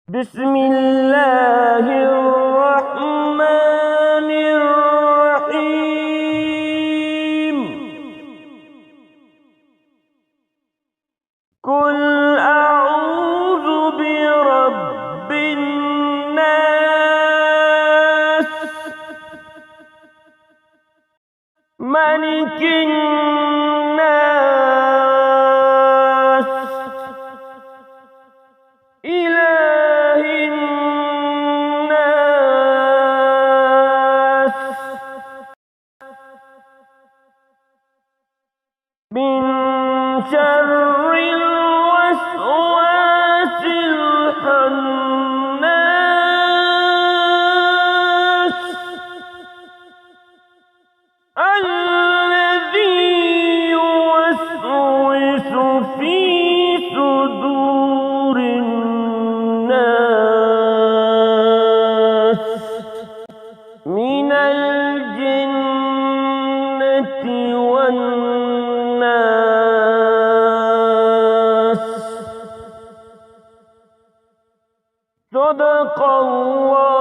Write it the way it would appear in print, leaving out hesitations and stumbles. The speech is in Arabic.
بسم الله الرحمن الرحيم. قل أعوذ برب الناس، ملك الناس، إله الناس، من شر الوسواس الخناس، الذي يوسوس في صدور الناس من الجنة والناس. صدق الله.